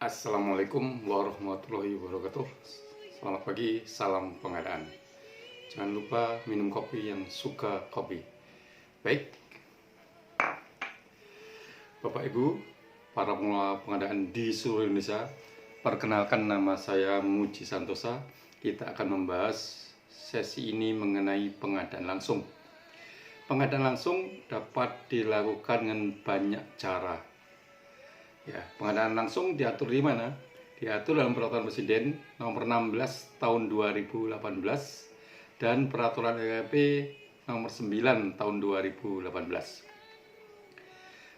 Assalamualaikum warahmatullahi wabarakatuh. Selamat pagi, salam pengadaan. Jangan lupa minum kopi yang suka kopi. Baik, Bapak Ibu, para pengelola pengadaan di seluruh Indonesia, perkenalkan nama saya Muji Santosa. Kita akan membahas sesi ini mengenai pengadaan langsung. Pengadaan langsung dapat dilakukan dengan banyak cara. Ya, pengadaan langsung diatur di mana? Diatur dalam Peraturan Presiden Nomor 16 Tahun 2018 dan Peraturan RP Nomor 9 Tahun 2018.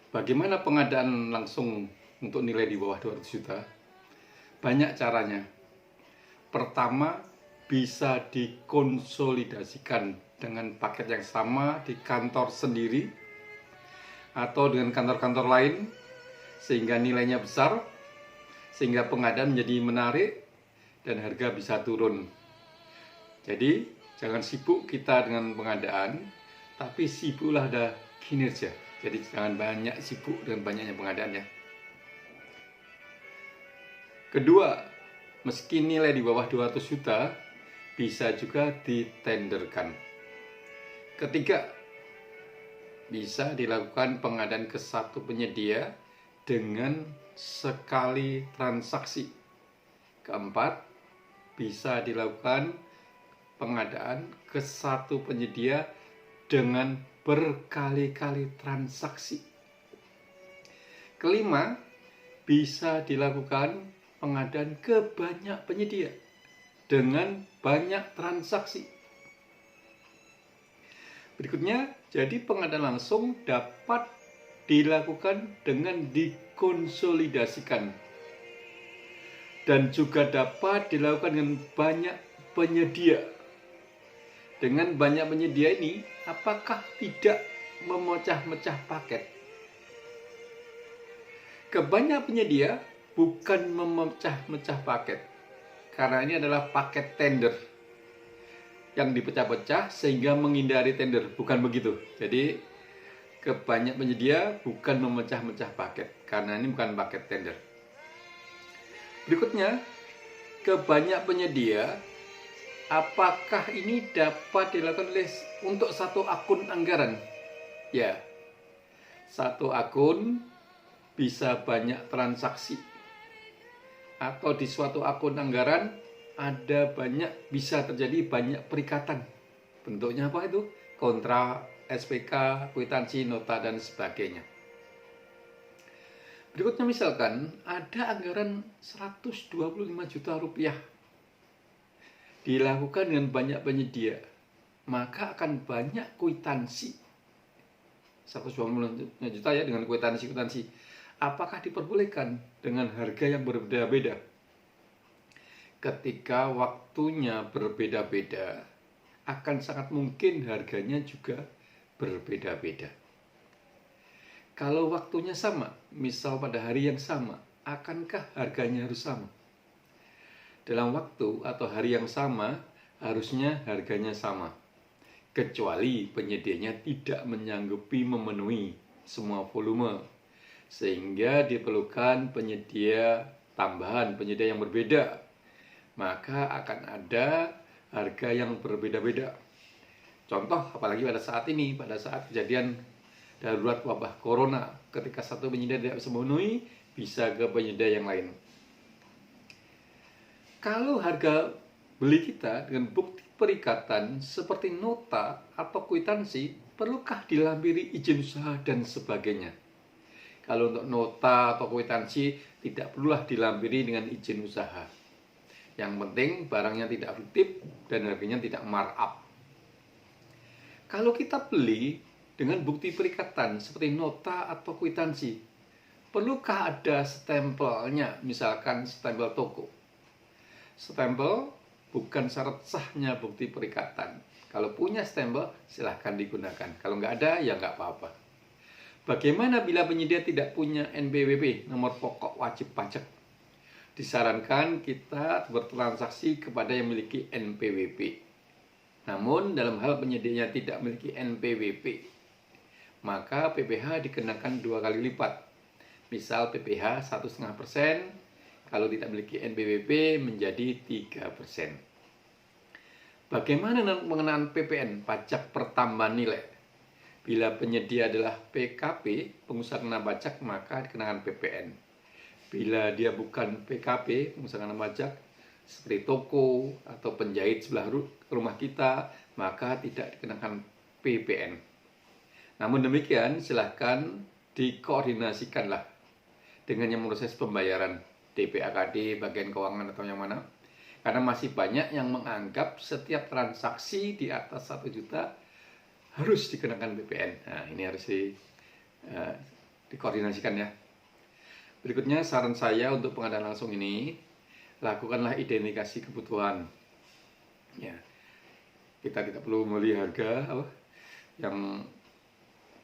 Bagaimana pengadaan langsung untuk nilai di bawah 200 juta? Banyak caranya. Pertama, bisa dikonsolidasikan dengan paket yang sama di kantor sendiri atau dengan kantor-kantor lain, sehingga nilainya besar, sehingga pengadaan menjadi menarik dan harga bisa turun. Jadi jangan sibuk kita dengan pengadaan, tapi sibuklah ada kinerja. Jadi jangan banyak sibuk dengan banyaknya pengadaan ya. Kedua, meski nilai di bawah 200 juta bisa juga ditenderkan. Ketiga, bisa dilakukan pengadaan ke satu penyedia dengan sekali transaksi. Keempat, bisa dilakukan pengadaan ke satu penyedia dengan berkali-kali transaksi. Kelima, bisa dilakukan pengadaan ke banyak penyedia dengan banyak transaksi. Berikutnya, jadi pengadaan langsung dapat dilakukan dengan dikonsolidasikan dan juga dapat dilakukan dengan banyak penyedia. Dengan banyak penyedia ini, apakah tidak memecah-mecah paket? Kebanyak penyedia bukan memecah-mecah paket, karena ini adalah paket tender yang dipecah-pecah sehingga menghindari tender, bukan begitu. Jadi kebanyak penyedia bukan memecah-mecah paket, karena ini bukan paket tender. Berikutnya, kebanyak penyedia, apakah ini dapat dilakukan untuk satu akun anggaran? Ya, satu akun bisa banyak transaksi, atau di suatu akun anggaran bisa terjadi banyak perikatan. Bentuknya apa itu? Kontrak, SPK, kwitansi, nota, dan sebagainya. Berikutnya misalkan ada anggaran 125 juta rupiah dilakukan dengan banyak penyedia, maka akan banyak kwitansi. 125 juta ya dengan kwitansi. Apakah diperbolehkan dengan harga yang berbeda-beda? Ketika waktunya berbeda-beda, akan sangat mungkin harganya juga berbeda-beda. Kalau waktunya sama, misal pada hari yang sama, akankah harganya harus sama? Dalam waktu atau hari yang sama, harusnya harganya sama, kecuali penyedianya tidak menyanggupi memenuhi semua volume, sehingga diperlukan penyedia tambahan, penyedia yang berbeda, maka akan ada harga yang berbeda-beda. Contoh, apalagi pada saat ini, pada saat kejadian darurat wabah corona, ketika satu penyedia tidak bisa memenuhi, bisa ke penyedia yang lain. Kalau harga beli kita dengan bukti perikatan seperti nota atau kwitansi, perlukah dilampiri izin usaha dan sebagainya? Kalau untuk nota atau kwitansi, tidak perlulah dilampiri dengan izin usaha. Yang penting barangnya tidak fiktif dan harganya tidak markup. Kalau kita beli dengan bukti perikatan seperti nota atau kwitansi, perlukah ada stempelnya, misalkan stempel toko? Stempel bukan syarat sahnya bukti perikatan. Kalau punya stempel, silahkan digunakan. Kalau nggak ada, ya nggak apa-apa. Bagaimana bila penyedia tidak punya NPWP, nomor pokok wajib pajak? Disarankan kita bertransaksi kepada yang memiliki NPWP. Namun dalam hal penyedianya tidak memiliki NPWP, maka PPh dikenakan 2 kali lipat. Misal PPh 1,5%, kalau tidak memiliki NPWP menjadi 3%. Bagaimana pengenaan PPN, pajak pertambahan nilai? Bila penyedia adalah PKP, pengusaha kena pajak, maka dikenakan PPN. Bila dia bukan PKP, pengusaha kena pajak, seperti toko atau penjahit sebelah rumah kita, maka tidak dikenakan PPN. Namun demikian, silahkan dikoordinasikanlah dengan yang proses pembayaran DPAKD, bagian keuangan atau yang mana. Karena masih banyak yang menganggap setiap transaksi di atas 1 juta harus dikenakan PPN. Nah, ini harus dikoordinasikan ya. Berikutnya saran saya untuk pengadaan langsung ini, lakukanlah identifikasi kebutuhan. Ya, kita tidak perlu membeli harga yang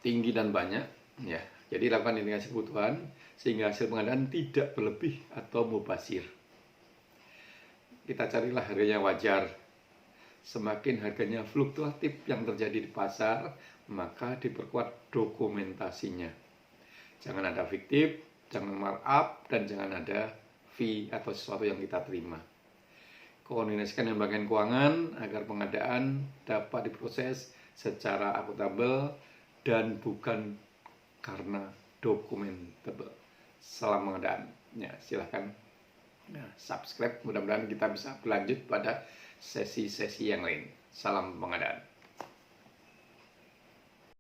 tinggi dan banyak. Ya, jadi lakukan identifikasi kebutuhan sehingga hasil pengadaan tidak berlebih atau mubazir. Kita carilah harganya wajar. Semakin harganya fluktuatif yang terjadi di pasar, maka diperkuat dokumentasinya. Jangan ada fiktif, jangan markup, dan jangan ada fee atau sesuatu yang kita terima. Koordinasikan dengan bagian keuangan agar pengadaan dapat diproses secara akuntabel dan bukan karena dokumentable. Salam pengadaan. Ya, silahkan subscribe. Mudah-mudahan kita bisa berlanjut pada sesi-sesi yang lain. Salam pengadaan.